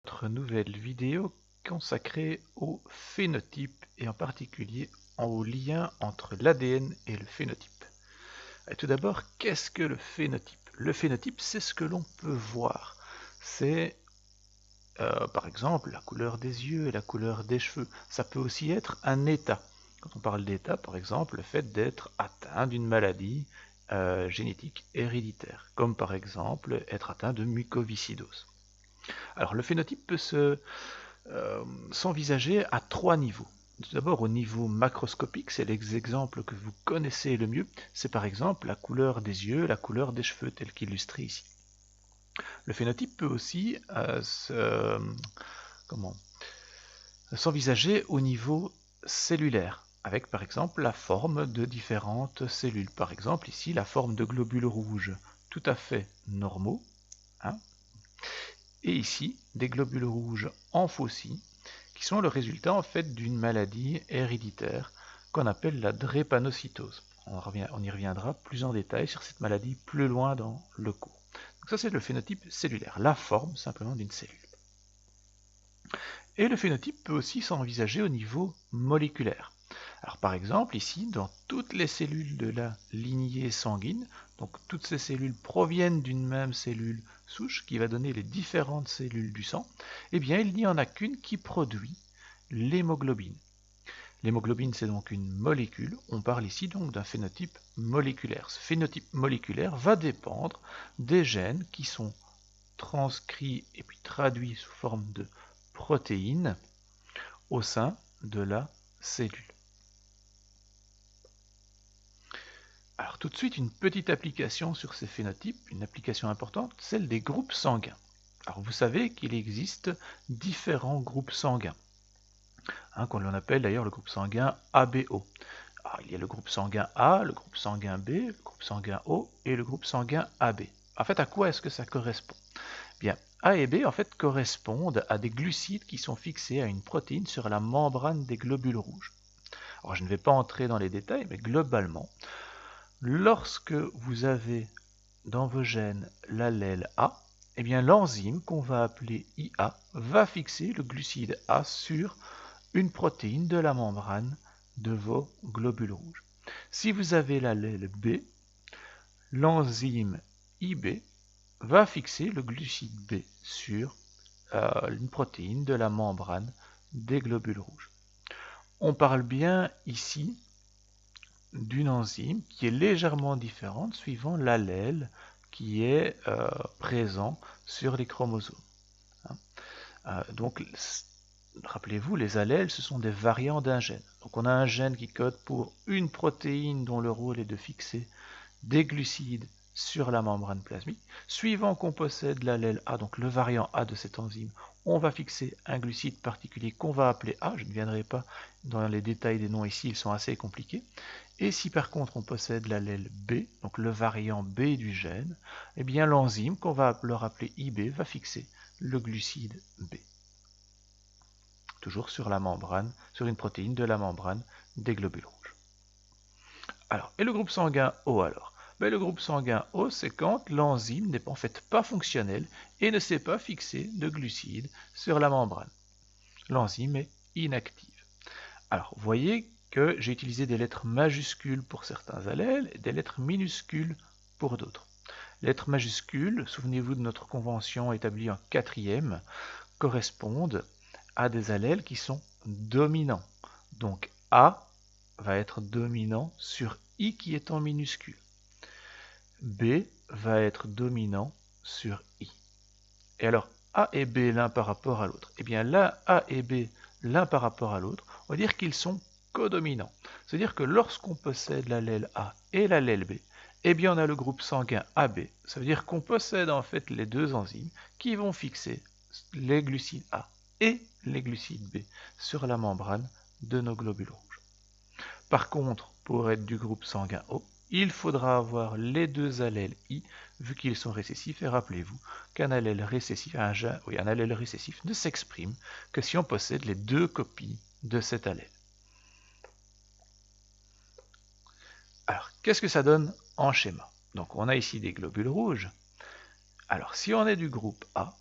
notre nouvelle vidéo consacrée au phénotype et en particulier au lien entre l'ADN et le phénotype. Et tout d'abord, qu'est-ce que le phénotype? Le phénotype, c'est ce que l'on peut voir. C'est par exemple la couleur des yeux et la couleur des cheveux. Ça peut aussi être un état. Quand on parle d'état, par exemple, le fait d'être atteint d'une maladie génétique héréditaire, comme par exemple être atteint de mucoviscidose. Alors le phénotype peut s'envisager à trois niveaux. Tout d'abord au niveau macroscopique, c'est l'exemple que vous connaissez le mieux, c'est par exemple la couleur des yeux, la couleur des cheveux, tel qu'illustré ici. Le phénotype peut aussi s'envisager au niveau cellulaire, avec par exemple la forme de différentes cellules. Par exemple ici la forme de globules rouges tout à fait normaux, hein, et ici des globules rouges en faucille, qui sont le résultat en fait d'une maladie héréditaire qu'on appelle la drépanocytose. On y reviendra plus en détail sur cette maladie plus loin dans le cours. Donc ça c'est le phénotype cellulaire, la forme simplement d'une cellule. Et le phénotype peut aussi s'envisager au niveau moléculaire. Alors par exemple ici, dans toutes les cellules de la lignée sanguine, donc toutes ces cellules proviennent d'une même cellule souche qui va donner les différentes cellules du sang, eh bien il n'y en a qu'une qui produit l'hémoglobine. L'hémoglobine c'est donc une molécule, on parle ici donc d'un phénotype moléculaire. Ce phénotype moléculaire va dépendre des gènes qui sont transcrits et puis traduits sous forme de protéines au sein de la cellule. Alors tout de suite, une petite application sur ces phénotypes, une application importante, celle des groupes sanguins. Alors vous savez qu'il existe différents groupes sanguins, qu'on l'on appelle d'ailleurs le groupe sanguin ABO. Alors, il y a le groupe sanguin A, le groupe sanguin B, le groupe sanguin O et le groupe sanguin AB. En fait, à quoi est-ce que ça correspond? Bien, A et B en fait correspondent à des glucides qui sont fixés à une protéine sur la membrane des globules rouges. Alors je ne vais pas entrer dans les détails, mais globalement, lorsque vous avez dans vos gènes l'allèle A, eh bien l'enzyme qu'on va appeler IA va fixer le glucide A sur une protéine de la membrane de vos globules rouges. Si vous avez l'allèle B, l'enzyme IB va fixer le glucide B sur une protéine de la membrane des globules rouges. On parle bien ici d'une enzyme qui est légèrement différente suivant l'allèle qui est présent sur les chromosomes. Donc, rappelez-vous, les allèles, ce sont des variants d'un gène. Donc on a un gène qui code pour une protéine dont le rôle est de fixer des glucides sur la membrane plasmique. Suivant qu'on possède l'allèle A, donc le variant A de cette enzyme, on va fixer un glucide particulier qu'on va appeler A. Je ne viendrai pas dans les détails des noms ici, ils sont assez compliqués. Et si par contre on possède l'allèle B, donc le variant B du gène, eh bien l'enzyme qu'on va leur appeler IB va fixer le glucide B. Toujours sur la membrane, sur une protéine de la membrane des globules rouges. Alors, et le groupe sanguin O alors? Ben, le groupe sanguin O, c'est quand l'enzyme n'est en fait pas fonctionnelle et ne sait pas fixer de glucides sur la membrane. L'enzyme est inactive. Alors, vous voyez que j'ai utilisé des lettres majuscules pour certains allèles et des lettres minuscules pour d'autres. Les lettres majuscules, souvenez-vous de notre convention établie en 4e, correspondent à des allèles qui sont dominants. Donc A va être dominant sur I qui est en minuscule. B va être dominant sur I. Et alors A et B l'un par rapport à l'autre. Eh bien là, A et B l'un par rapport à l'autre, on va dire qu'ils sont codominants. C'est-à-dire que lorsqu'on possède l'allèle A et l'allèle B, eh bien on a le groupe sanguin AB. Ça veut dire qu'on possède en fait les deux enzymes qui vont fixer les glucides A et les glucides B sur la membrane de nos globules rouges. Par contre, pour être du groupe sanguin O, il faudra avoir les deux allèles I, vu qu'ils sont récessifs, et rappelez-vous qu'un allèle récessif, un allèle récessif ne s'exprime que si on possède les deux copies de cet allèle. Alors, qu'est-ce que ça donne en schéma? Donc, on a ici des globules rouges. Alors, si on est du groupe A,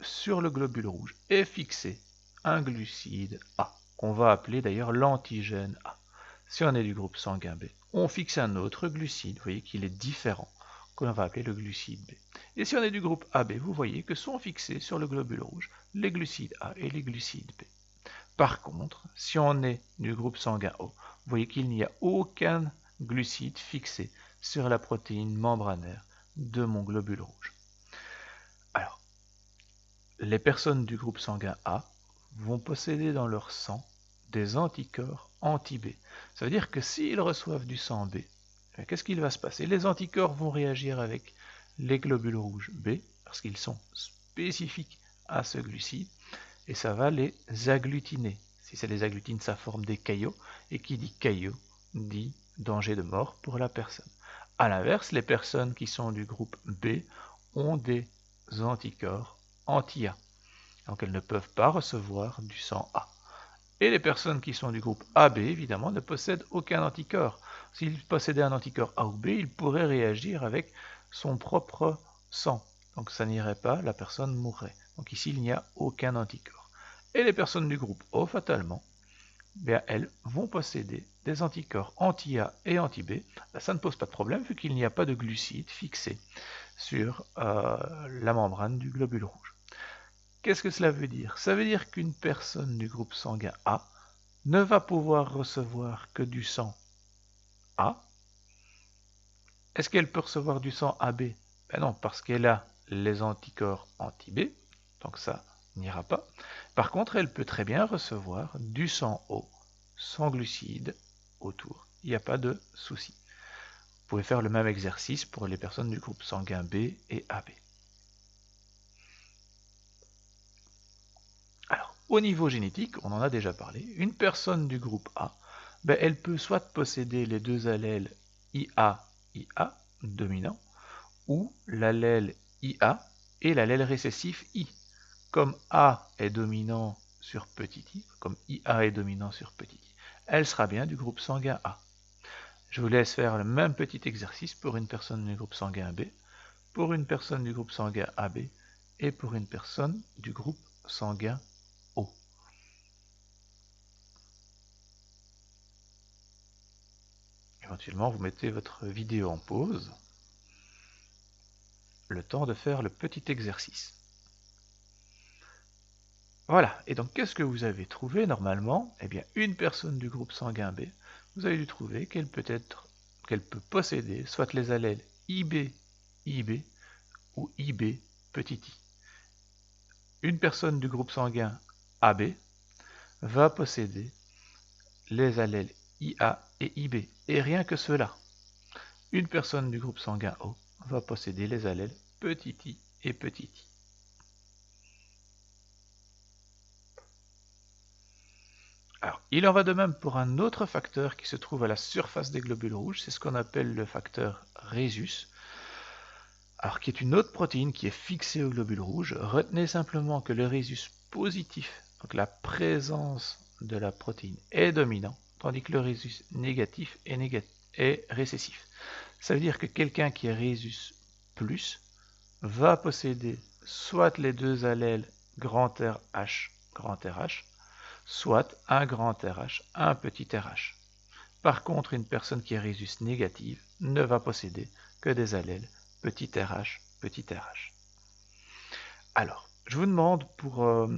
sur le globule rouge est fixé un glucide A, qu'on va appeler d'ailleurs l'antigène A. Si on est du groupe sanguin B, on fixe un autre glucide, vous voyez qu'il est différent, qu'on va appeler le glucide B. Et si on est du groupe AB, vous voyez que sont fixés sur le globule rouge les glucides A et les glucides B. Par contre, si on est du groupe sanguin O, vous voyez qu'il n'y a aucun glucide fixé sur la protéine membranaire de mon globule rouge. Alors, les personnes du groupe sanguin A vont posséder dans leur sang des anticorps anti-B. Ça veut dire que s'ils reçoivent du sang B, qu'est-ce qu'il va se passer? Les anticorps vont réagir avec les globules rouges B, parce qu'ils sont spécifiques à ce glucide, et ça va les agglutiner. Si ça les agglutine, ça forme des caillots, et qui dit caillot dit danger de mort pour la personne. A l'inverse, les personnes qui sont du groupe B ont des anticorps anti-A. Donc elles ne peuvent pas recevoir du sang A. Et les personnes qui sont du groupe AB, évidemment, ne possèdent aucun anticorps. S'ils possédaient un anticorps A ou B, ils pourraient réagir avec son propre sang. Donc ça n'irait pas, la personne mourrait. Donc ici, il n'y a aucun anticorps. Et les personnes du groupe O, fatalement, bien, elles vont posséder des anticorps anti-A et anti-B. Ça ne pose pas de problème vu qu'il n'y a pas de glucides fixés sur la membrane du globule rouge. Qu'est-ce que cela veut dire? Ça veut dire qu'une personne du groupe sanguin A ne va pouvoir recevoir que du sang A. Est-ce qu'elle peut recevoir du sang AB? Ben non, parce qu'elle a les anticorps anti-B, donc ça n'ira pas. Par contre, elle peut très bien recevoir du sang O, sans glucides autour. Il n'y a pas de souci. Vous pouvez faire le même exercice pour les personnes du groupe sanguin B et AB. Alors, au niveau génétique, on en a déjà parlé, une personne du groupe A, ben, elle peut soit posséder les deux allèles IA dominant, ou l'allèle IA et l'allèle récessif I. Comme A est dominant sur petit i, comme IA est dominant sur petit i, elle sera bien du groupe sanguin A. Je vous laisse faire le même petit exercice pour une personne du groupe sanguin B, pour une personne du groupe sanguin AB et pour une personne du groupe sanguin O. Éventuellement, vous mettez votre vidéo en pause, le temps de faire le petit exercice. Voilà, et donc qu'est-ce que vous avez trouvé normalement? Eh bien, une personne du groupe sanguin B, vous avez dû trouver qu'elle peut posséder soit les allèles IB ou IB petit i. Une personne du groupe sanguin AB va posséder les allèles IA et IB, et rien que cela. Une personne du groupe sanguin O va posséder les allèles petit i et petit i. Alors, il en va de même pour un autre facteur qui se trouve à la surface des globules rouges, c'est ce qu'on appelle le facteur Rhésus, alors qui est une autre protéine qui est fixée au globule rouge. Retenez simplement que le Rhésus positif, donc la présence de la protéine, est dominant, tandis que le Rhésus négatif est récessif. Ça veut dire que quelqu'un qui est Rhésus plus va posséder soit les deux allèles grand RH, soit un grand RH, un petit RH. Par contre, une personne qui est Rhésus négative ne va posséder que des allèles petit RH, petit RH. Alors, je vous demande pour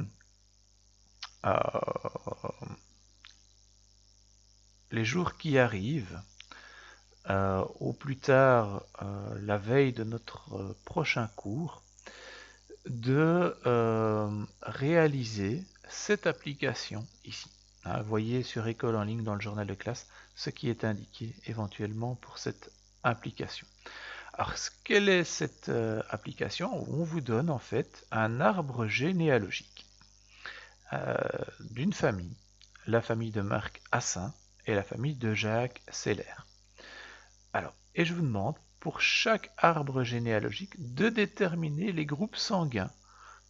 les jours qui arrivent, au plus tard la veille de notre prochain cours, de réaliser cette application ici. Vous voyez sur École en ligne dans le journal de classe ce qui est indiqué éventuellement pour cette application. Alors, quelle est cette application? On vous donne en fait un arbre généalogique d'une famille, la famille de Marc Assin et la famille de Jacques Seller. Alors, et je vous demande pour chaque arbre généalogique de déterminer les groupes sanguins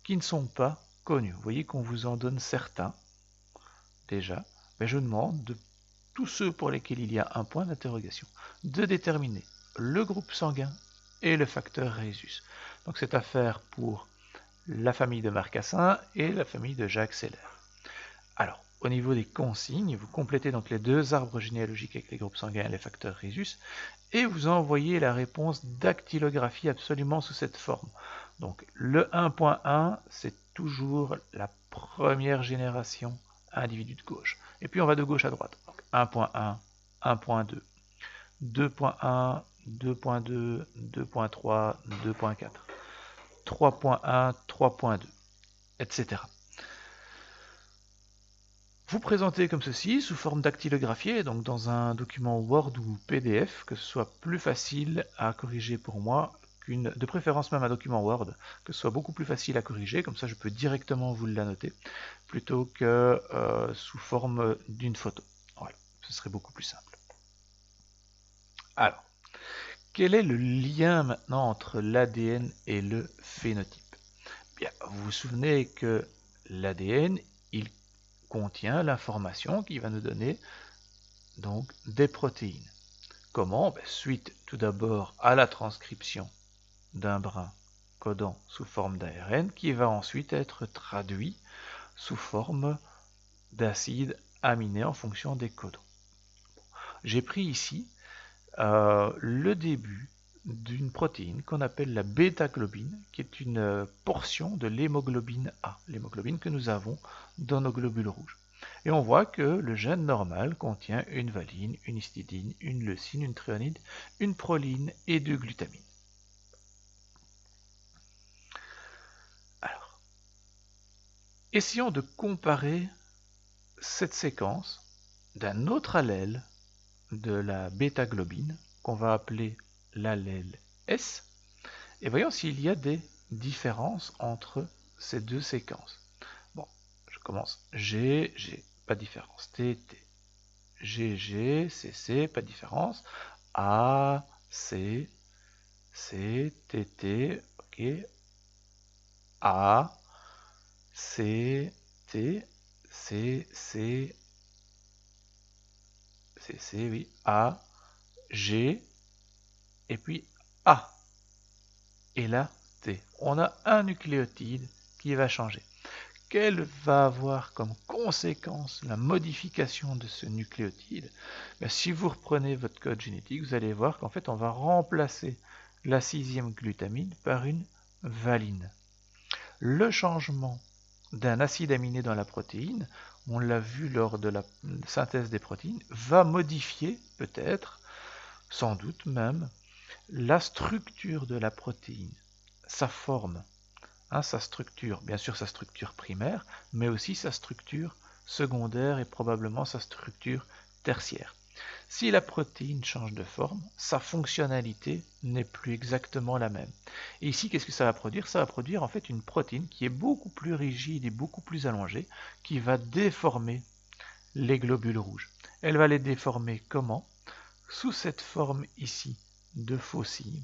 qui ne sont pas connus. Vous voyez qu'on vous en donne certains déjà, mais je vous demande de tous ceux pour lesquels il y a un point d'interrogation de déterminer le groupe sanguin et le facteur Rhésus. Donc c'est à faire pour la famille de Marcassin et la famille de Jacques Seller. Alors, au niveau des consignes, vous complétez donc les deux arbres généalogiques avec les groupes sanguins et les facteurs Rhésus, et vous envoyez la réponse dactylographie absolument sous cette forme. Donc le 1.1, c'est toujours la première génération individu de gauche. Et puis on va de gauche à droite. Donc 1.1, 1.2, 2.1, 2.2, 2.3, 2.4, 3.1, 3.2, etc. Vous présentez comme ceci, sous forme dactylographiée, donc dans un document Word ou PDF, que ce soit plus facile à corriger pour moi, de préférence même un document Word, que ce soit beaucoup plus facile à corriger, comme ça je peux directement vous l'annoter, plutôt que sous forme d'une photo. Voilà, ce serait beaucoup plus simple. Alors, quel est le lien maintenant entre l'ADN et le phénotype? Bien, vous vous souvenez que l'ADN, il contient l'information qui va nous donner donc des protéines. Comment? Suite tout d'abord à la transcription d'un brin codant sous forme d'ARN qui va ensuite être traduit sous forme d'acides aminés en fonction des codons. J'ai pris ici le début d'une protéine qu'on appelle la bêta-globine, qui est une portion de l'hémoglobine A, l'hémoglobine que nous avons dans nos globules rouges. Et on voit que le gène normal contient une valine, une histidine, une leucine, une thréonine, une proline et 2 glutamines. Alors, essayons de comparer cette séquence d'un autre allèle de la bêta-globine qu'on va appeler l'allèle S, et voyons s'il y a des différences entre ces deux séquences. Bon, je commence G, pas de différence. T, T. G, C, pas de différence. A, C, T, ok. A, C, T, C, oui. A, G, et puis A. Et là, T. On a un nucléotide qui va changer. Quelle va avoir comme conséquence la modification de ce nucléotide? Si vous reprenez votre code génétique, vous allez voir qu'en fait on va remplacer la 6e glutamine par une valine. Le changement d'un acide aminé dans la protéine, on l'a vu lors de la synthèse des protéines, va modifier peut-être, sans doute même, la structure de la protéine, sa forme. Sa structure, bien sûr sa structure primaire, mais aussi sa structure secondaire et probablement sa structure tertiaire. Si la protéine change de forme, sa fonctionnalité n'est plus exactement la même. Et ici, qu'est-ce que ça va produire? Ça va produire en fait une protéine qui est beaucoup plus rigide et beaucoup plus allongée, qui va déformer les globules rouges. Elle va les déformer comment? Sous cette forme ici de faucille.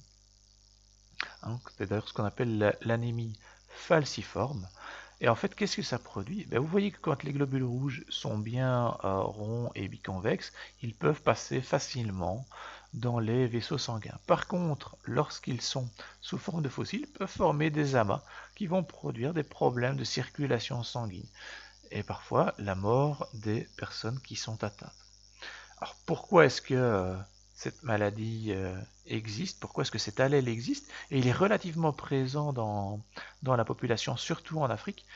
C'est d'ailleurs ce qu'on appelle l'anémie falciforme. Et en fait, qu'est-ce que ça produit? Vous voyez que quand les globules rouges sont bien ronds et biconvexes, ils peuvent passer facilement dans les vaisseaux sanguins. Par contre, lorsqu'ils sont sous forme de fossiles, ils peuvent former des amas qui vont produire des problèmes de circulation sanguine et parfois la mort des personnes qui sont atteintes. Alors pourquoi est-ce que cette maladie existe? Pourquoi est-ce que cet allèle existe? Et il est relativement présent dans la population, surtout en Afrique.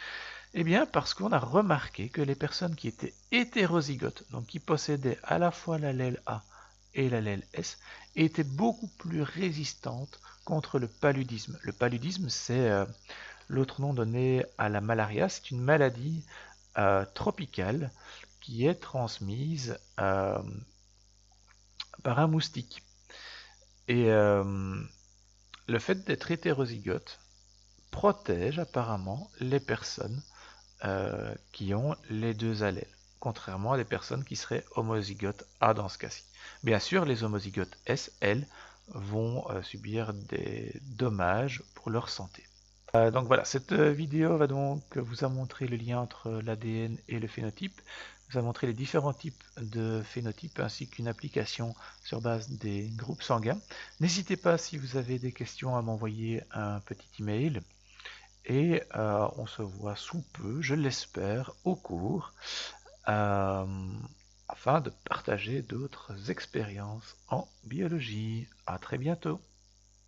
Eh bien parce qu'on a remarqué que les personnes qui étaient hétérozygotes, donc qui possédaient à la fois l'allèle A et l'allèle S, étaient beaucoup plus résistantes contre le paludisme. Le paludisme, c'est l'autre nom donné à la malaria. C'est une maladie tropicale qui est transmise par un moustique. Et le fait d'être hétérozygote protège apparemment les personnes qui ont les deux allèles, contrairement à des personnes qui seraient homozygotes A dans ce cas-ci. Bien sûr, les homozygotes S, elles, vont subir des dommages pour leur santé. Donc voilà, cette vidéo va donc vous a montré le lien entre l'ADN et le phénotype, vous a montré les différents types de phénotypes ainsi qu'une application sur base des groupes sanguins. N'hésitez pas si vous avez des questions à m'envoyer un petit email et on se voit sous peu, je l'espère, au cours, afin de partager d'autres expériences en biologie. À très bientôt.